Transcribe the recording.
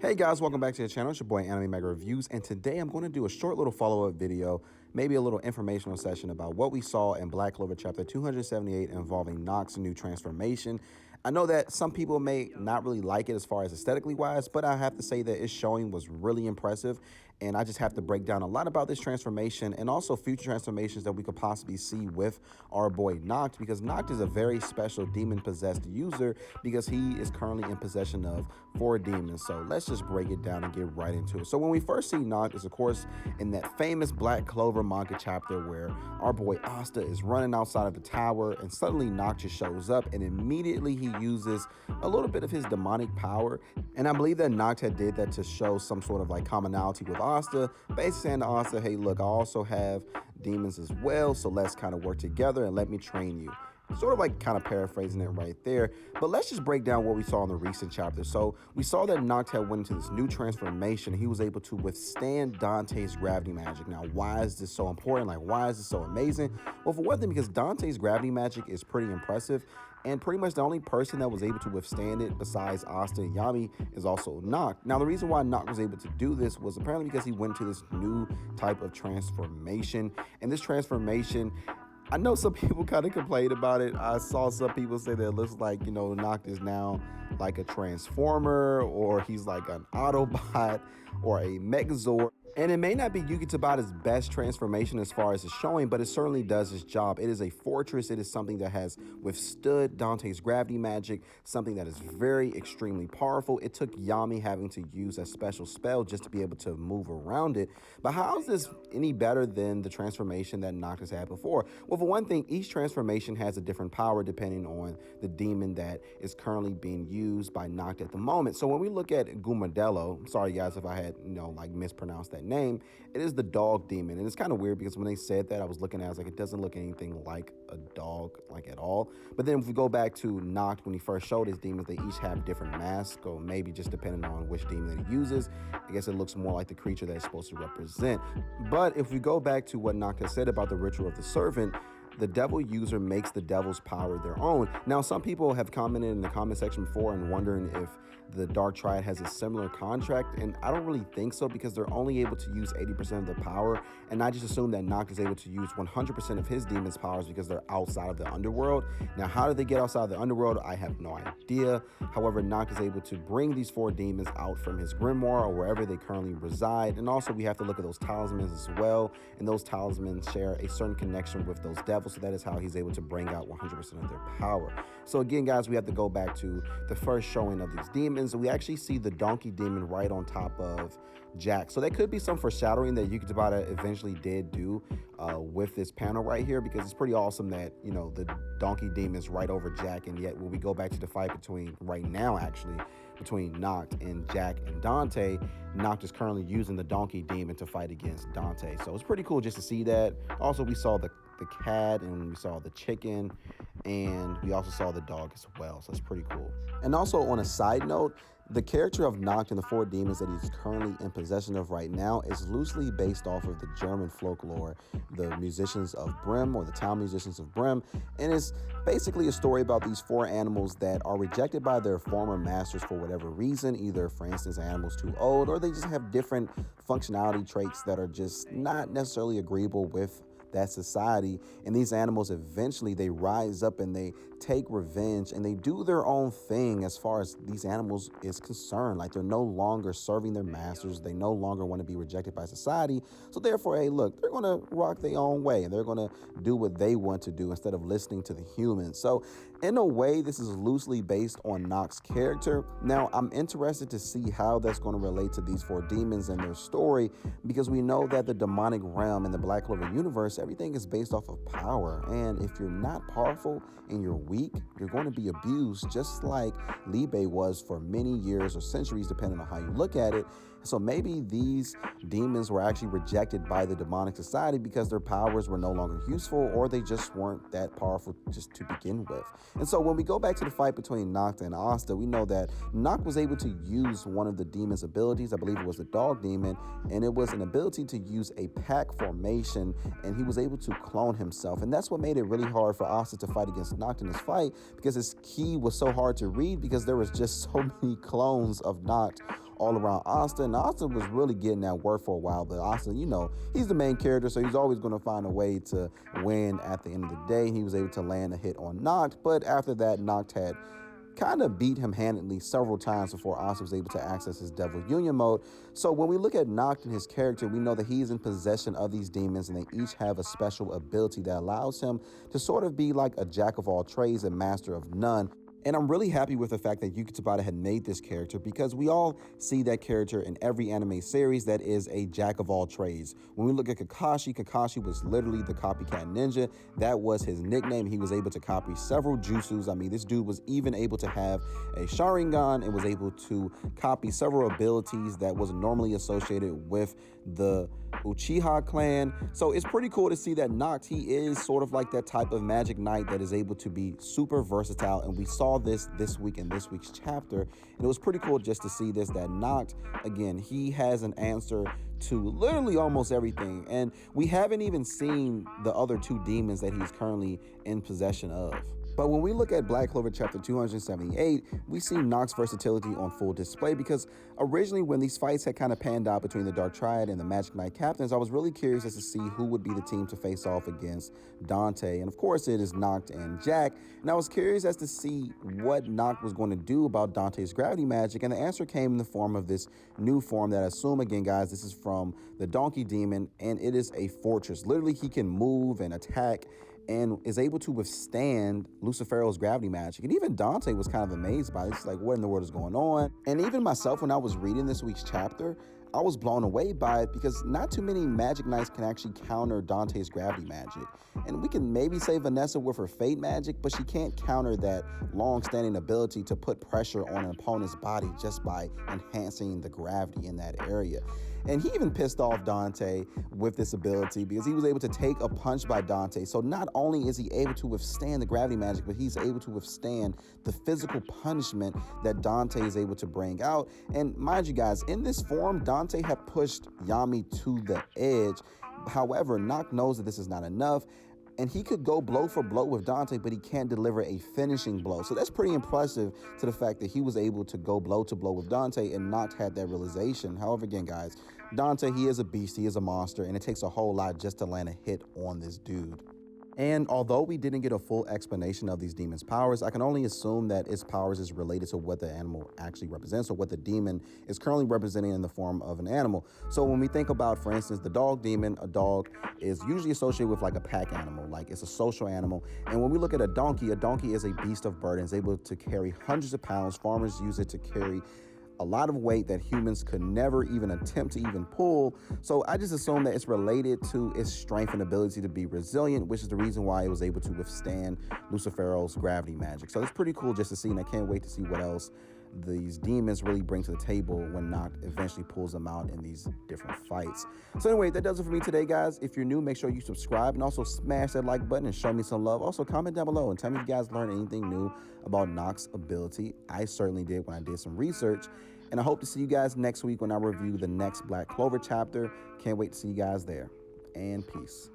Hey guys, welcome back to the channel. It's your boy Anime Mega Reviews, and today I'm going to do a short little follow-up video, maybe a little informational session about what we saw in Black Clover chapter 278 involving Nacht's new transformation. I know that some people may not really like it as far as aesthetically wise, but I have to say that its showing was really impressive, and I just have to break down a lot about this transformation and also future transformations that we could possibly see with our boy Nacht, because Nacht is a very special demon-possessed user because he is currently in possession of 4 demons. So let's just break it down and get right into it. So when we first see Nacht is, of course, in that famous Black Clover manga chapter where our boy Asta is running outside of the tower, and suddenly Nacht just shows up, and immediately he uses a little bit of his demonic power. And I believe that Nacht had did that to show some sort of like commonality with Asta, basically saying to Asta, hey, look, I also have demons as well, so let's kind of work together and let me train you. Sort of like kind of paraphrasing it right there. But let's just break down what we saw in the recent chapter. So we saw that Nacht had went into this new transformation. He was able to withstand Dantes' gravity magic. Now, why is this so important? Like, why is this so amazing? Well, for one thing, because Dantes' gravity magic is pretty impressive. And pretty much the only person that was able to withstand it besides Asta and Yami is also Nacht. Now, the reason why Nacht was able to do this was apparently because he went to this new type of transformation. And this transformation, I know some people kind of complained about it. I saw some people say that it looks like, you know, Nacht is now like a transformer, or he's like an Autobot or a Megazord. And it may not be Yuki Tabata's best transformation as far as it's showing, but it certainly does its job. It is a fortress. It is something that has withstood Dante's gravity magic, something that is very extremely powerful. It took Yami having to use a special spell just to be able to move around it. But how is this any better than the transformation that Nacht has had before? Well, for one thing, each transformation has a different power depending on the demon that is currently being used by Nacht at the moment. So when we look at Gumadello, I'm sorry guys if I had, like mispronounced that name, it is the dog demon. And it's kind of weird because when they said that, I was looking at it, I was like, it doesn't look anything like a dog, like at all. But then if we go back to Nacht, when he first showed his demons, they each have different masks, or maybe just depending on which demon that he uses. I guess it looks more like the creature that it's supposed to represent. But if we go back to what Nacht has said about the ritual of the servant, the devil user makes the devil's power their own. Now, some people have commented in the comment section before and wondering if the Dark Triad has a similar contract, and I don't really think so, because they're only able to use 80% of the power, and I just assume that Nacht is able to use 100% of his demon's powers because they're outside of the underworld. Now, how did they get outside of the underworld? I have no idea. However, Nacht is able to bring these 4 demons out from his grimoire or wherever they currently reside, and also we have to look at those talismans as well, and those talismans share a certain connection with those devils. So that is how he's able to bring out 100% of their power. So again, guys, we have to go back to the first showing of these demons. We actually see the donkey demon right on top of Jack. So that could be some foreshadowing that Yuki Tabata eventually did do with this panel right here, because it's pretty awesome that, the donkey demon is right over Jack. And yet when we go back to the fight between between Nacht and Jack and Dante, Nacht is currently using the donkey demon to fight against Dante. So it's pretty cool just to see that. Also, we saw the cat, and we saw the chicken, and we also saw the dog as well. So it's pretty cool. And also, on a side note, the character of Nacht and the 4 demons that he's currently in possession of right now is loosely based off of the German folklore, the musicians of Bremen, or the town musicians of Bremen. And it's basically a story about these 4 animals that are rejected by their former masters for whatever reason. Either, for instance, animals too old, or they just have different functionality traits that are just not necessarily agreeable with that society. And these animals, eventually they rise up and they take revenge, and they do their own thing as far as these animals is concerned. Like, they're no longer serving their masters. They no longer want to be rejected by society. So therefore, hey, look, they're going to rock their own way, and they're going to do what they want to do instead of listening to the humans. So in a way, this is loosely based on Nacht's character. Now, I'm interested to see how that's going to relate to these 4 demons and their story, because we know that the demonic realm in the Black Clover universe, everything is based off of power. And if you're not powerful and you're weak, you're going to be abused, just like Libe was for many years or centuries, depending on how you look at it. So maybe these demons were actually rejected by the demonic society because their powers were no longer useful, or they just weren't that powerful just to begin with. And so when we go back to the fight between Nacht and Asta, we know that Nacht was able to use one of the demon's abilities. I believe it was the dog demon, and it was an ability to use a pack formation, and he was was able to clone himself. And that's what made it really hard for Asta to fight against Nacht in this fight, because his ki was so hard to read because there was just so many clones of Nacht all around Asta. And Asta was really getting that work for a while, but Asta, you know, he's the main character, so he's always going to find a way to win at the end of the day. He was able to land a hit on Nacht, but after that, Nacht had kind of beat him handedly several times before Asta was able to access his Devil Union mode. So when we look at Nacht and his character, we know that he is in possession of these demons, and they each have a special ability that allows him to sort of be like a jack of all trades and master of none. And I'm really happy with the fact that Yuki Tabata had made this character, because we all see that character in every anime series that is a jack of all trades. When we look at Kakashi, Kakashi was literally the copycat ninja. That was his nickname. He was able to copy several jutsus. I mean, this dude was even able to have a Sharingan and was able to copy several abilities that wasn't normally associated with the Uchiha clan. So it's pretty cool to see that Nacht, he is sort of like that type of magic knight that is able to be super versatile, and we saw this week in this week's chapter, and it was pretty cool just to see this, that Nacht, again, he has an answer to literally almost everything, and we haven't even seen the other two demons that he's currently in possession of. But when we look at Black Clover chapter 278, we see Nacht's versatility on full display, because originally when these fights had kind of panned out between the Dark Triad and the Magic Knight captains, I was really curious as to see who would be the team to face off against Dante. And of course it is Nacht and Jack. And I was curious as to see what Nacht was going to do about Dante's gravity magic. And the answer came in the form of this new form that I assume, again guys, this is from the Donkey Demon, and it is a fortress. Literally he can move and attack and is able to withstand Lucifero's gravity magic. And even Dante was kind of amazed by this, like, what in the world is going on? And even myself, when I was reading this week's chapter, I was blown away by it, because not too many magic knights can actually counter Dante's gravity magic. And we can maybe say Vanessa with her fate magic, but she can't counter that long-standing ability to put pressure on an opponent's body just by enhancing the gravity in that area. And he even pissed off Dante with this ability, because he was able to take a punch by Dante. So not only is he able to withstand the gravity magic, but he's able to withstand the physical punishment that Dante is able to bring out. And mind you guys, in this form, Dante had pushed Yami to the edge. However, Nacht knows that this is not enough, and he could go blow for blow with Dante, but he can't deliver a finishing blow. So that's pretty impressive, to the fact that he was able to go blow to blow with Dante, and Nacht had that realization. However, again, guys, Dante, he is a beast, he is a monster, and it takes a whole lot just to land a hit on this dude. And although we didn't get a full explanation of these demons' powers, I can only assume that its powers is related to what the animal actually represents, or what the demon is currently representing in the form of an animal. So when we think about, for instance, the dog demon, a dog is usually associated with like a pack animal, like it's a social animal. And when we look at a donkey is a beast of burdens, able to carry hundreds of pounds. Farmers use it to carry a lot of weight that humans could never even attempt to even pull. So I just assume that it's related to its strength and ability to be resilient, which is the reason why it was able to withstand Lucifero's gravity magic. So it's pretty cool just to see, and I can't wait to see what else these demons really bring to the table when Nacht eventually pulls them out in these different fights. So anyway, that does it for me today, guys. If you're new, make sure you subscribe, and also smash that like button and show me some love. Also comment down below and tell me if you guys learned anything new about Nacht's ability. I certainly did when I did some research. And I hope to see you guys next week when I review the next Black Clover chapter. Can't wait to see you guys there. And peace.